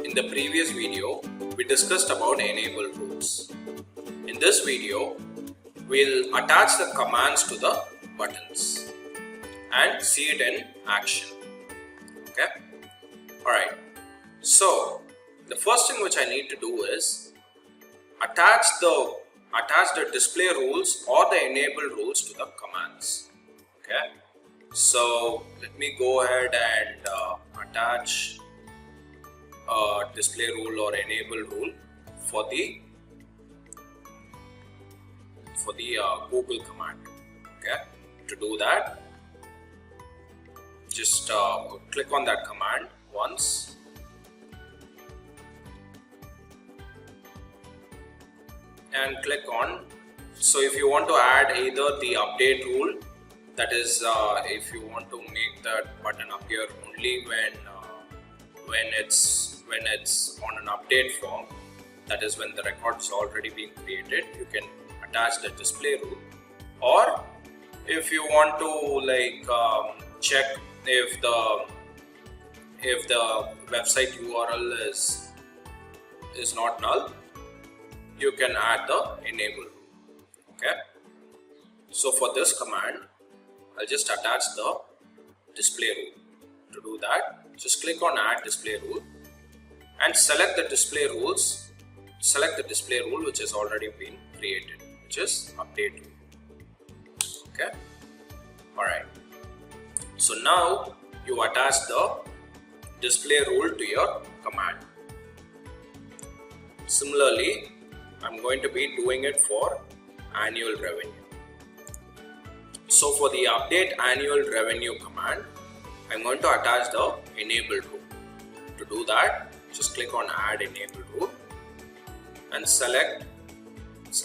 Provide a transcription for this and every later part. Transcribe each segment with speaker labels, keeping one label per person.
Speaker 1: In the previous video, we discussed about enable rules. In this video, we'll attach the commands to the buttons and see it in action. Okay? Alright. So, the first thing which I need to do is attach the display rules or the enable rules to the commands. Okay? So, let me go ahead and attach a display rule or enable rule for the Google command. Okay? To do that, just click on that command once. And click on, so if you want to add either the update rule, that is if you want to make that button appear only when it's on an update form, that is when the record is already being created, you can attach the display rule. Or if you want to check if the website URL is not null, you can add the enable rule. Okay. So for this command, I'll just attach the display rule. To do that, just click on add display rule and select the display rules. Select the display rule which has already been created, which is update rule. Okay. Alright. So now you attach the display rule to your command. Similarly, I'm going to be doing it for annual revenue. So for the update annual revenue command, I'm going to attach the enable rule. To do that, just click on add enable rule and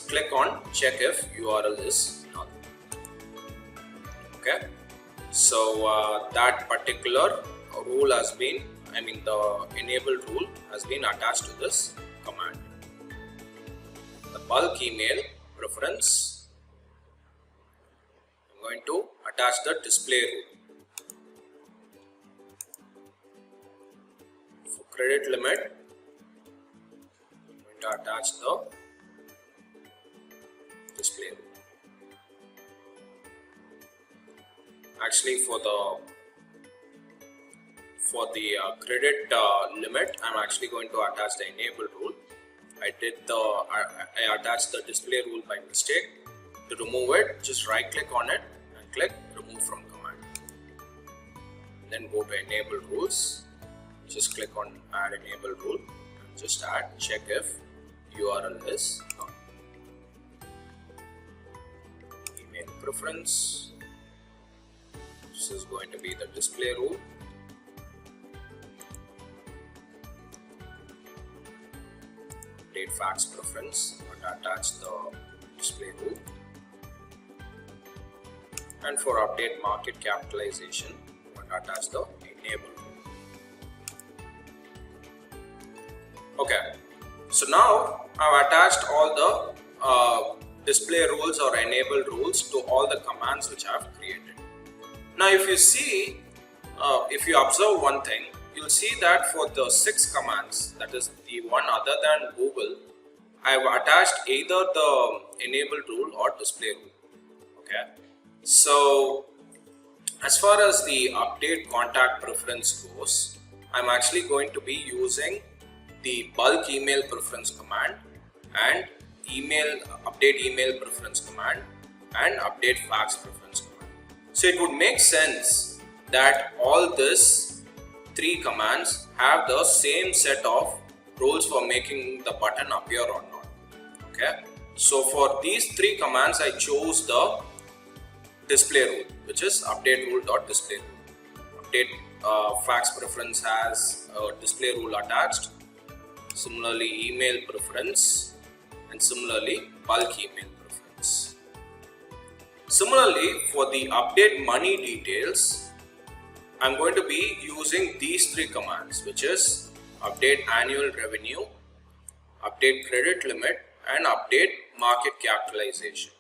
Speaker 1: click on check if URL is null. Okay. So that particular rule has been, the enable rule has been attached to this command. The bulk email preference, I'm going to attach the display rule. For credit limit, I'm going to attach the display rule. Actually, for the credit limit, I'm actually going to attach the enable rule. I attached the display rule by mistake. To remove it, just right click on it and click remove from command. Then go to enable rules. Just click on add enable rule and just add check if URL is null. Email preference. This is going to be the display rule. Update fax preference, and attach the display rule. And for update market capitalization, and attach the enable rule. Okay, so now I've attached all the display rules or enable rules to all the commands which I have created. Now if you see, if you observe one thing, you'll see that for the 6 commands, that is the one other than Google, I have attached either the enable rule or display rule. Okay. So as far as the update contact preference goes, I'm actually going to be using the bulk email preference command and update email preference command and update fax preference command. So it would make sense that all these 3 commands have the same set of rules for making the button appear or not. Okay. So for these 3 commands, I chose the display rule, which is update rule.display rule. Update fax preference has a display rule attached. Similarly, email preference, and similarly bulk email preference. Similarly, for the update money details, I'm going to be using these 3 commands, which is update annual revenue, update credit limit, and update market capitalization.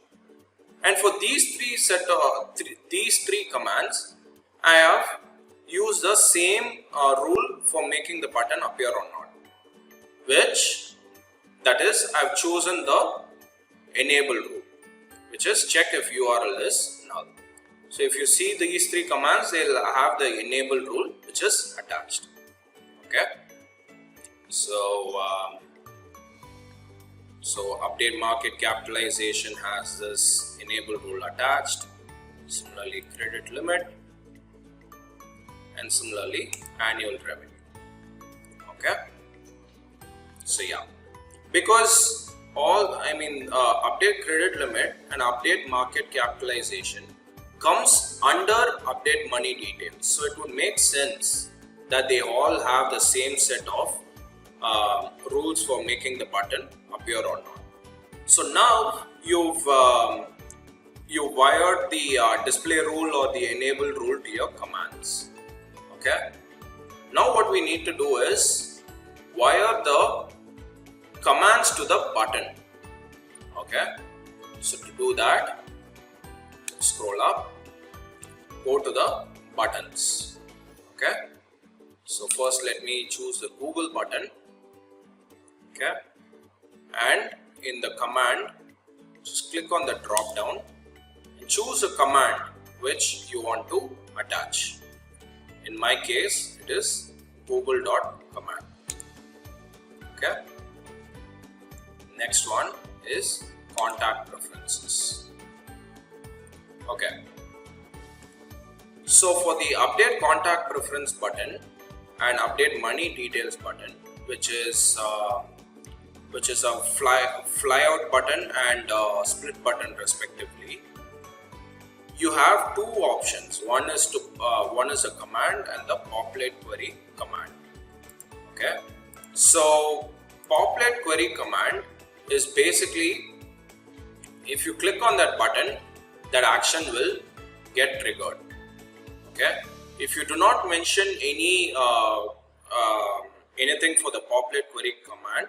Speaker 1: And for these three commands, I have used the same rule for making the button appear or not. that is, I've chosen the enable rule, which is check if URL is null. So if you see these three commands, they'll have the enable rule which is attached. Okay. So update market capitalization has this enable rule attached. Similarly, credit limit, and similarly annual revenue. Okay. So yeah, because update credit limit and update market capitalization comes under update money details. So it would make sense that they all have the same set of rules for making the button appear or not. So now you've wired the display rule or the enable rule to your commands. Okay. Now what we need to do is wire the commands to the button. Okay. So to do that, scroll up, go to the buttons. Okay. So first let me choose the Google button. Okay. And in the command, just click on the drop down and choose a command which you want to attach. In my case, it is google.command. Okay. Next one is contact preferences. Okay. So for the update contact preference button and update money details button, which is a flyout button and split button respectively, you have two options. One is a command and the populate query command. Okay. So populate query command is basically, if you click on that button, that action will get triggered. Okay. If you do not mention anything for the populate query command,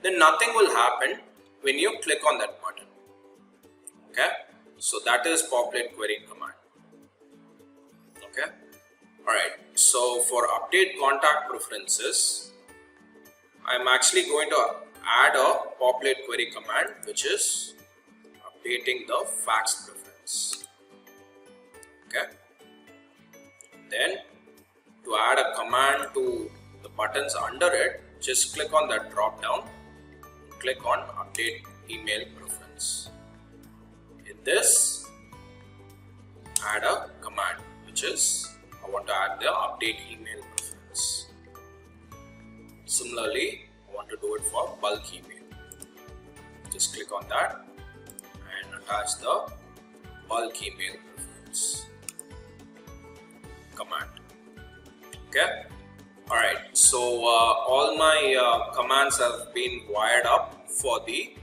Speaker 1: then nothing will happen when you click on that button. Okay. So that is populate query command. Okay. Alright. So for update contact preferences, I'm actually going to add a populate query command, which is updating the fax preference. Okay. Then to add a command to the buttons under it, just click on that drop down, click on update email preference. In this, add a command, which is I want to add the update email preference. Similarly, I want to do it for bulk email. Just click on that and attach the bulk email preference command. Okay. Alright, so all my commands have been wired up for the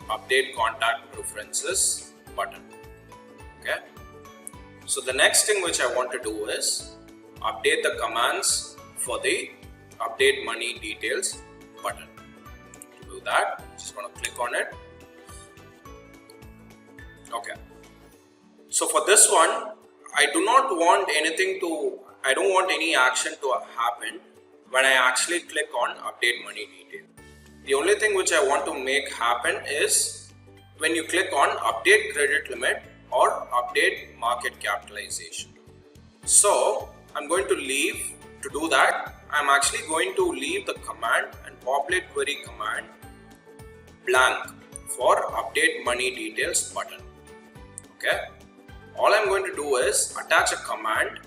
Speaker 1: update contact preferences button. Okay. So the next thing which I want to do is update the commands for the update money details button. To do that, just going to click on it. Okay. So for this one, I don't want any action to happen when I actually click on update money detail. The only thing which I want to make happen is when you click on update credit limit or update market capitalization. So I'm going to do that, I'm actually going to leave the command and populate query command blank for update money details button. Okay. All I'm going to do is attach a command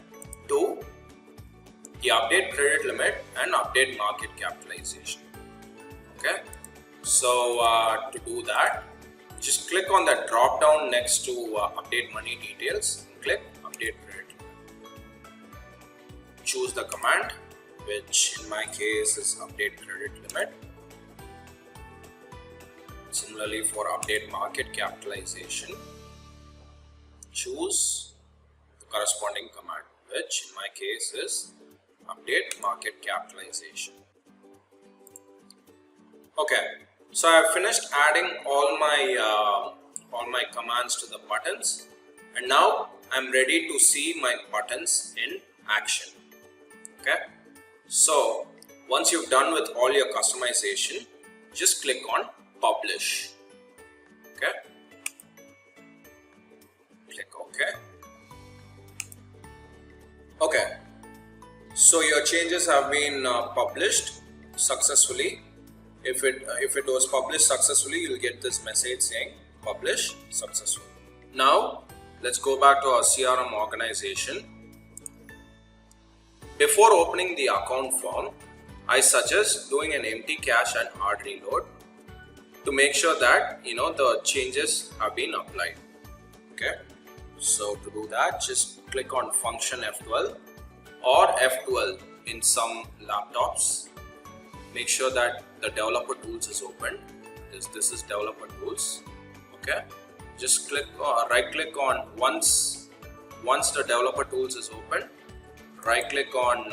Speaker 1: to the update credit limit and update market capitalization. Okay. So to do that, just click on that drop down next to update money details and click update credit limit. Choose the command, which in my case is update credit limit. Similarly, for update market capitalization, choose the corresponding command, which in my case is update market capitalization. Okay, so I have finished adding all my commands to the buttons, and now I'm ready to see my buttons in action. Okay, so Once you've done with all your customization, just click on publish. Okay. Click OK. Okay. So your changes have been published successfully. If it was published successfully, you'll get this message saying publish successful. Now let's go back to our CRM organization. Before opening the account form, I suggest doing an empty cache and hard reload to make sure that the changes have been applied. Okay. So to do that, just click on function F12 or F12 in some laptops. Make sure that the developer tools is open. This is developer tools. Okay. Just right click on once the developer tools is open, right click on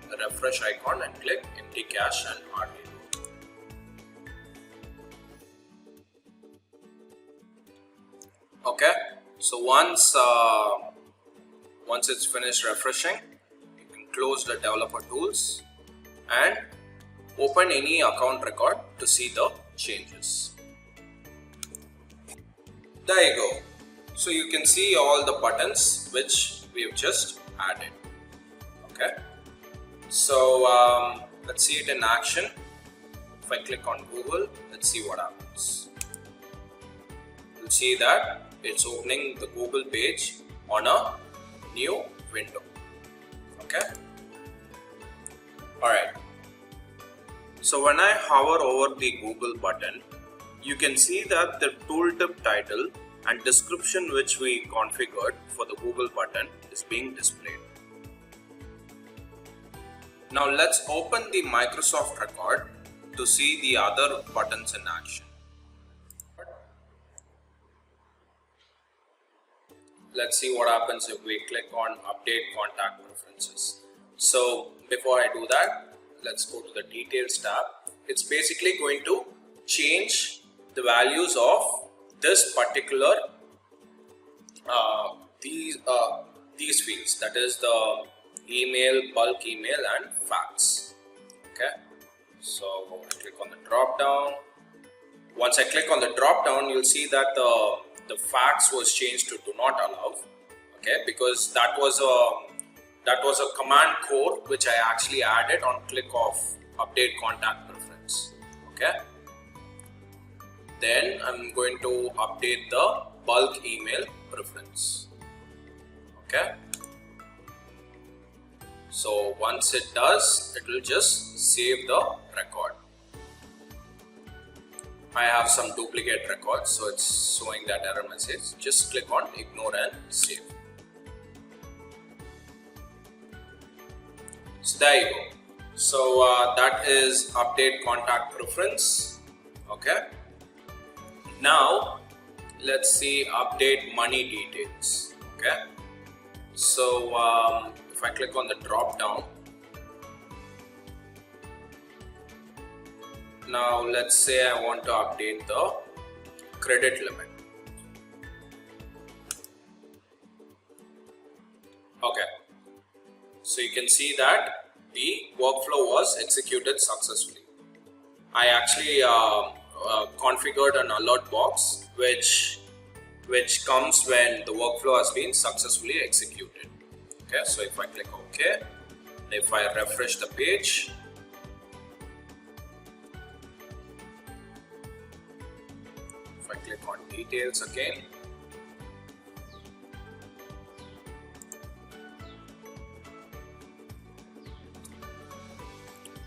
Speaker 1: the refresh icon and click empty cache and hard reload. Okay. So once it's finished refreshing, you can close the developer tools and open any account record to see the changes. There you go. So you can see all the buttons which we have just added. Okay. So let's see it in action. If I click on Google, let's see what happens. You'll see that it's opening the Google page on a new window. Okay. Alright. So when I hover over the Google button, you can see that the tooltip title and description which we configured for the Google button is being displayed. Now let's open the Microsoft record to see the other buttons in action. Let's see what happens if we click on update contact preferences. So before I do that, let's go to the details tab. It's basically going to change the values of this particular these fields, that is the email, bulk email and fax. Okay. So I click on the drop down. Once I click on the drop down, you'll see that the fax was changed to do not allow. Okay, because that was a command code which I actually added on click of update contact preference. Okay. Then I'm going to update the bulk email preference. Okay. So once it does, it will just save the record. I have some duplicate records, so it's showing that error message. Just click on ignore and save. So there you go. So that is update contact preference. Okay. Now let's see update money details. Okay. So if I click on the drop down, now let's say I want to update the credit limit. Okay. So you can see that the workflow was executed successfully. I actually configured an alert box which comes when the workflow has been successfully executed. Okay, so if I click OK, if I refresh the page, if I click on details again,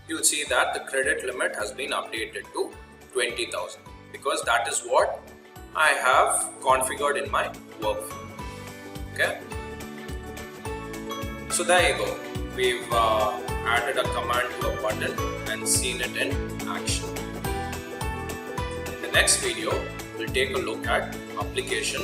Speaker 1: you'll see that the credit limit has been updated to 20,000 because that is what I have configured in my workflow. Okay. So there you go. We've added a command to a button and seen it in action. In the next video, we'll take a look at application